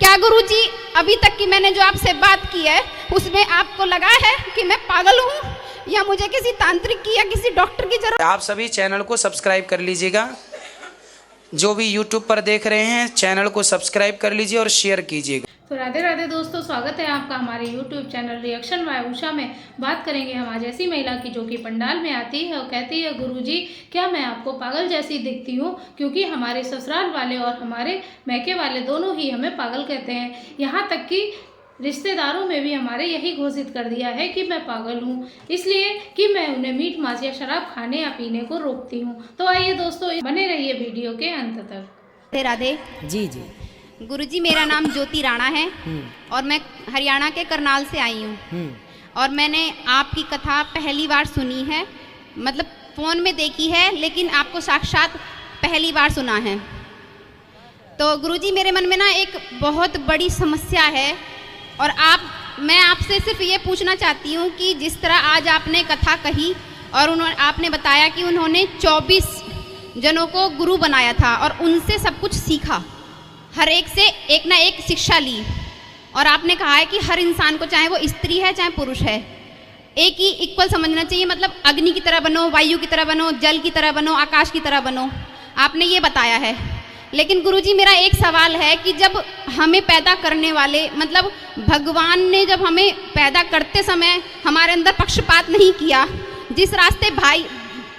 क्या गुरुजी अभी तक की मैंने जो आपसे बात की है उसमें आपको लगा है कि मैं पागल हूँ या मुझे किसी तांत्रिक की या किसी डॉक्टर की जरूरत? आप सभी चैनल को सब्सक्राइब कर लीजिएगा। जो भी यूट्यूब पर देख रहे हैं चैनल को सब्सक्राइब कर लीजिए और शेयर कीजिएगा। तो राधे राधे दोस्तों, स्वागत है आपका हमारे YouTube channel reaction by Usha में। बात करेंगे हम आज ऐसी महिला की जो कि पंडाल में आती है और कहती है, गुरुजी क्या मैं आपको पागल जैसी दिखती हूँ? क्योंकि हमारे ससुराल वाले और हमारे मैके वाले दोनों ही हमें पागल कहते हैं। यहाँ तक कि रिश्तेदारों में भी हमारे यही घोषित कर दिया है कि मैं पागल हूँ, इसलिए कि मैं उन्हें मीट मांस या शराब खाने या पीने को रोकती हूँ। तो आइए दोस्तों, बने रहिए वीडियो के अंत तक। राधे राधे। जी जी। गुरुजी मेरा नाम ज्योति राणा है और मैं हरियाणा के करनाल से आई हूँ और मैंने आपकी कथा पहली बार सुनी है, मतलब फ़ोन में देखी है लेकिन आपको साक्षात पहली बार सुना है। तो गुरुजी मेरे मन में ना एक बहुत बड़ी समस्या है और मैं आपसे सिर्फ ये पूछना चाहती हूँ कि जिस तरह आज आपने कथा कही और आपने बताया कि उन्होंने 24 जनों को गुरु बनाया था और उनसे सब कुछ सीखा, हर एक से एक ना एक शिक्षा ली, और आपने कहा है कि हर इंसान को, चाहे वो स्त्री है चाहे पुरुष है, एक ही इक्वल समझना चाहिए। मतलब अग्नि की तरह बनो, वायु की तरह बनो, जल की तरह बनो, आकाश की तरह बनो, आपने ये बताया है। लेकिन गुरुजी मेरा एक सवाल है कि जब हमें पैदा करने वाले, मतलब भगवान ने जब हमें पैदा करते समय हमारे अंदर पक्षपात नहीं किया, जिस रास्ते भाई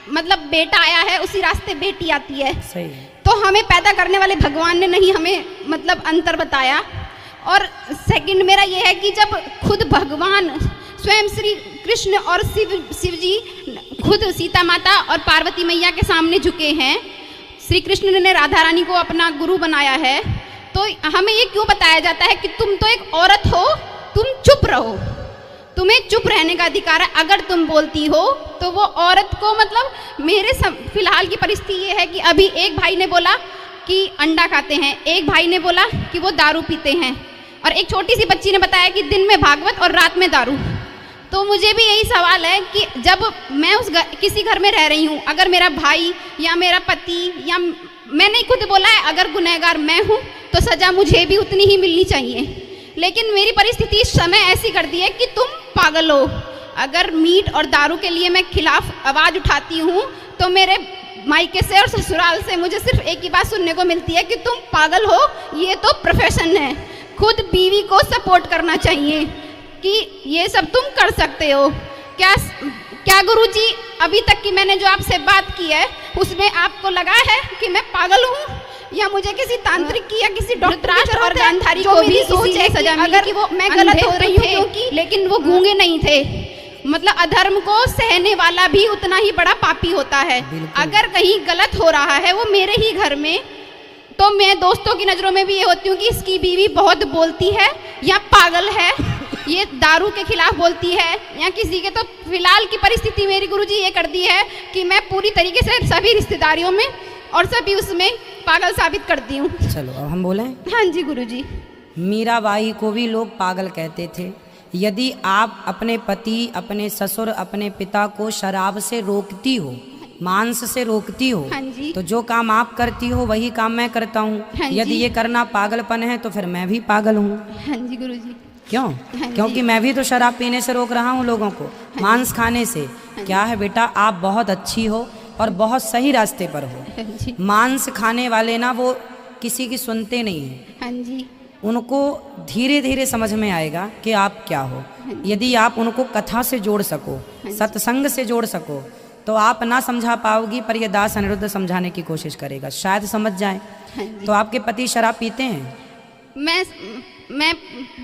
मतलब बेटा आया है उसी रास्ते बेटी आती है, सही है। तो हमें पैदा करने वाले भगवान ने नहीं हमें मतलब अंतर बताया। और सेकंड मेरा ये है कि जब खुद भगवान स्वयं श्री कृष्ण और शिव जी खुद सीता माता और पार्वती मैया के सामने झुके हैं, श्री कृष्ण ने राधा रानी को अपना गुरु बनाया है, तो हमें ये क्यों बताया जाता है कि तुम तो एक औरत हो, तुम चुप रहो, तुम्हें चुप रहने का अधिकार है, अगर तुम बोलती हो तो वो औरत को, मतलब मेरे फिलहाल की परिस्थिति ये है कि अभी एक भाई ने बोला कि अंडा खाते हैं, एक भाई ने बोला कि वो दारू पीते हैं, और एक छोटी सी बच्ची ने बताया कि दिन में भागवत और रात में दारू। तो मुझे भी यही सवाल है कि जब मैं किसी घर में रह रही हूँ, अगर मेरा भाई या मेरा पति या मैंने खुद बोला है अगर गुनहगार मैं हूँ तो सज़ा मुझे भी उतनी ही मिलनी चाहिए, लेकिन मेरी परिस्थिति इस समय ऐसी कर दी है कि तुम पागल हो। अगर मीट और दारू के लिए मैं खिलाफ आवाज़ उठाती हूँ तो मेरे मायके से और ससुराल से मुझे सिर्फ एक ही बात सुनने को मिलती है कि तुम पागल हो, ये तो प्रोफेशन है। खुद बीवी को सपोर्ट करना चाहिए कि ये सब तुम कर सकते हो। क्या गुरुजी अभी तक की मैंने जो आपसे बात की है उसमें आपको लगा है कि मैं पागल हूँ या मुझे किसी तांत्रिक की या किसी डॉक्टर और गांधारी को भी इसीलिए सजा मिली कि वो मैं गलत हो रही हूँ क्योंकि, लेकिन वो गूंगे नहीं थे। मतलब अधर्म को सहने वाला भी उतना ही बड़ा पापी होता है। अगर कहीं गलत हो रहा है वो मेरे ही घर में, तो मैं दोस्तों की नज़रों में भी ये होती हूँ कि इसकी बीवी बहुत बोलती है या पागल है, ये दारू के खिलाफ बोलती है या किसी के। तो फिलहाल की परिस्थिति मेरी गुरुजी ये कर दी है कि मैं पूरी तरीके से सभी रिश्तेदारियों में और सभी उसमें पागल साबित करती हूँ। चलो अब हम बोलें। हाँ जी गुरुजी। मीराबाई को भी लोग पागल कहते थे। यदि आप अपने पति, अपने ससुर, अपने पिता को शराब से रोकती हो, मांस से रोकती हो, हाँ जी। तो जो काम आप करती हो वही काम मैं करता हूँ। हाँ यदि जी। ये करना पागलपन है तो फिर मैं भी पागल हूँ। हाँ जी गुरुजी। क्यों? हाँ क्योंकि जी। मैं भी तो शराब पीने से रोक रहा हूँ लोगों को, मांस खाने से। क्या है बेटा, आप बहुत अच्छी हो और बहुत सही रास्ते पर हो। हाँ जी। मांस खाने वाले ना वो किसी की सुनते नहीं हैं। हाँ जी। उनको धीरे धीरे समझ में आएगा कि आप क्या हो। यदि आप उनको कथा से जोड़ सको, सत्संग से जोड़ सको, तो आप ना समझा पाओगी, पर यह दास अनिरुद्ध समझाने की कोशिश करेगा, शायद समझ जाए। तो आपके पति शराब पीते हैं? मैं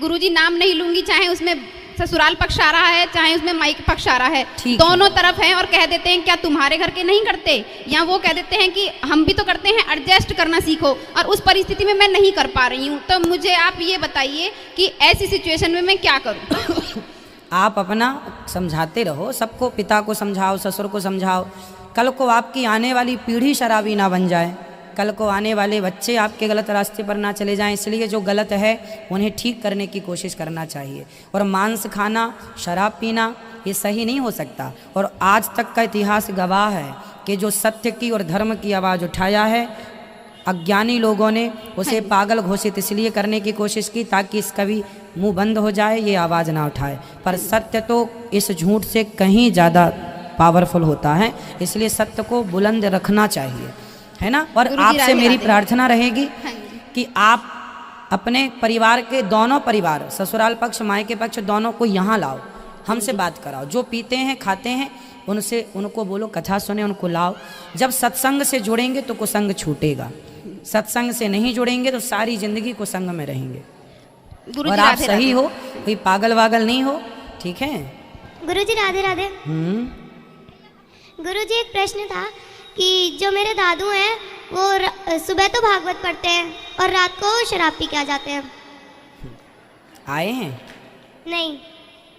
गुरुजी नाम नहीं लूंगी, चाहे उसमें ससुराल पक्ष आ रहा है चाहे उसमें माइक पक्ष आ रहा है, दोनों तरफ हैं, और कह देते हैं क्या तुम्हारे घर के नहीं करते, या वो कह देते हैं कि हम भी तो करते हैं, एडजस्ट करना सीखो। और उस परिस्थिति में मैं नहीं कर पा रही हूँ, तो मुझे आप ये बताइए कि ऐसी सिचुएशन में मैं क्या करूँ? आप अपना समझाते रहो, सबको, पिता को समझाओ, ससुर को समझाओ। कल को आपकी आने वाली पीढ़ी शराबी ना बन जाए, कल को आने वाले बच्चे आपके गलत रास्ते पर ना चले जाएं, इसलिए जो गलत है उन्हें ठीक करने की कोशिश करना चाहिए। और मांस खाना, शराब पीना ये सही नहीं हो सकता। और आज तक का इतिहास गवाह है कि जो सत्य की और धर्म की आवाज़ उठाया है अज्ञानी लोगों ने उसे पागल घोषित इसलिए करने की कोशिश की ताकि इसका भी मुंह बंद हो जाए, ये आवाज़ ना उठाए। पर सत्य तो इस झूठ से कहीं ज़्यादा पावरफुल होता है, इसलिए सत्य को बुलंद रखना चाहिए, है ना। और आपसे मेरी प्रार्थना रहेगी कि आप अपने परिवार के दोनों परिवार, ससुराल पक्ष मायके पक्ष दोनों को यहाँ लाओ, हमसे बात कराओ। जो पीते हैं खाते हैं उनसे उनको बोलो कथा सुने, उनको लाओ। जब सत्संग से जुड़ेंगे तो कुसंग छूटेगा, सत्संग से नहीं जुड़ेंगे तो सारी जिंदगी कुसंग में रहेंगे। और आप सही हो, कोई पागल वागल नहीं हो, ठीक है। गुरुजी राधे राधे। गुरुजी एक प्रश्न था कि जो मेरे दादू हैं वो सुबह तो भागवत पढ़ते हैं और रात को शराब पी के आ जाते हैं। आए हैं? नहीं।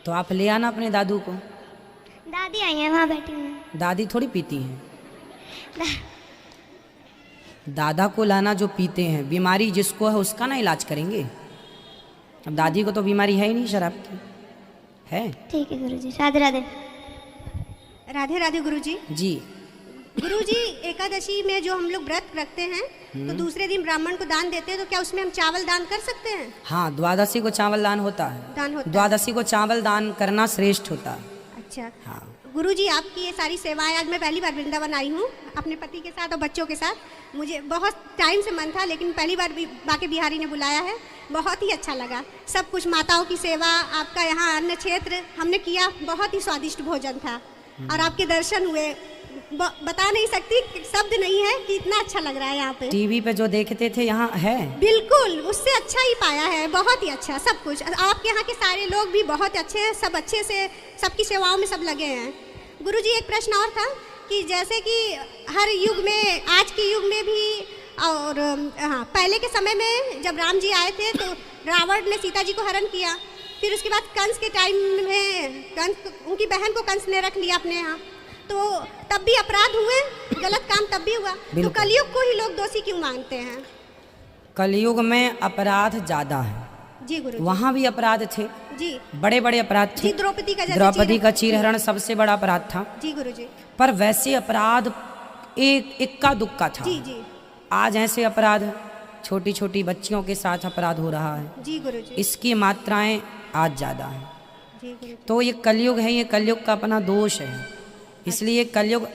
तो आप ले आना अपने दादू को। दादी आई हैं, वहाँ बैठी हैं। दादी थोड़ी पीती हैं, दादा को लाना जो पीते हैं। बीमारी जिसको है उसका ना इलाज करेंगे। अब दादी को तो बीमारी है ही नहीं शराब की, है। ठीक है गुरुजी, राधे राधे। राधे राधे गुरुजी। जी गुरुजी, एकादशी में जो हम लोग व्रत रखते हैं तो दूसरे दिन ब्राह्मण को दान देते हैं, तो क्या उसमें हम चावल दान कर सकते हैं? हाँ, द्वादशी को चावल दान होता है। दान होता है। द्वादशी को चावल दान करना श्रेष्ठ होता है। अच्छा। हाँ गुरुजी, आपकी ये सारी सेवाएं, आज मैं पहली बार वृंदावन आई हूँ अपने पति के साथ और बच्चों के साथ। मुझे बहुत टाइम से मन था, लेकिन पहली बार बाके बिहारी ने बुलाया है, बहुत ही अच्छा लगा। सब कुछ माताओं की सेवा, आपका यहाँ अन्न क्षेत्र हमने किया, बहुत ही स्वादिष्ट भोजन था और आपके दर्शन हुए। बता नहीं सकती, शब्द नहीं है कि इतना अच्छा लग रहा है यहाँ पे। टीवी पे जो देखते थे यहाँ है, बिल्कुल उससे अच्छा ही पाया है, बहुत ही अच्छा सब कुछ। आपके यहाँ के सारे लोग भी बहुत अच्छे हैं, सब अच्छे से सबकी सेवाओं में सब लगे हैं। गुरुजी, एक प्रश्न और था कि जैसे कि हर युग में, आज के युग में भी और हाँ, पहले के समय में जब राम जी आए थे तो रावण ने सीता जी को हरण किया, फिर उसके बाद कंस के टाइम में उनकी बहन को कंस ने रख लिया अपने यहाँ, तो तब भी अपराध हुए, गलत काम तब भी हुआ। तो कलयुग को ही लोग दोषी क्यों मानते हैं? कलयुग में अपराध ज्यादा है। जी गुरु। वहाँ भी अपराध थे जी, बड़े बड़े अपराध थे। द्रौपदी का चीरहरण सबसे बड़ा अपराध था। जी गुरुजी। पर वैसे अपराध एक इक्का दुक्का था। जी जी। आज ऐसे अपराध छोटी छोटी बच्चियों के साथ अपराध हो रहा है। जी गुरुजी। इसकी मात्राएं आज ज्यादा है। जी गुरुजी। तो ये कलयुग है, ये कलयुग का अपना दोष है। इसलिए कलयुग,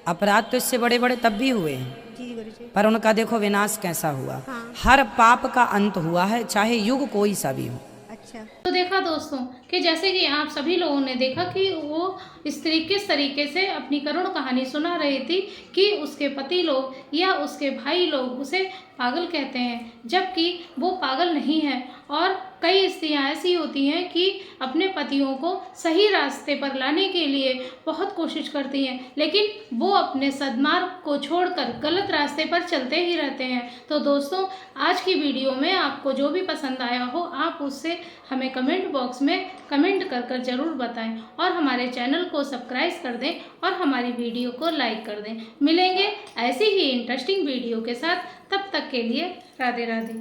अपराध तो इससे बड़े बड़े तब भी हुए हैं, जी गुरुजी। पर उनका देखो विनाश कैसा हुआ। हाँ। हर पाप का अंत हुआ है, चाहे युग कोई सा भी हो। अच्छा। तो देखा दोस्तों कि जैसे कि आप सभी लोगों ने देखा कि वो स्त्री किस तरीके से अपनी करुण कहानी सुना रही थी कि उसके पति लोग या उसके भाई लोग उसे पागल कहते हैं, जबकि वो पागल नहीं है। और कई स्त्रियां ऐसी होती हैं कि अपने पतियों को सही रास्ते पर लाने के लिए बहुत कोशिश करती हैं, लेकिन वो अपने सद्मार्ग को छोड़कर गलत रास्ते पर चलते ही रहते हैं। तो दोस्तों, आज की वीडियो में आपको जो भी पसंद आया हो, आप उससे हमें कमेंट बॉक्स में कमेंट कर ज़रूर बताएं और हमारे चैनल को सब्सक्राइब कर दें और हमारी वीडियो को लाइक कर दें। मिलेंगे ऐसी ही इंटरेस्टिंग वीडियो के साथ, तब तक के लिए राधे राधे।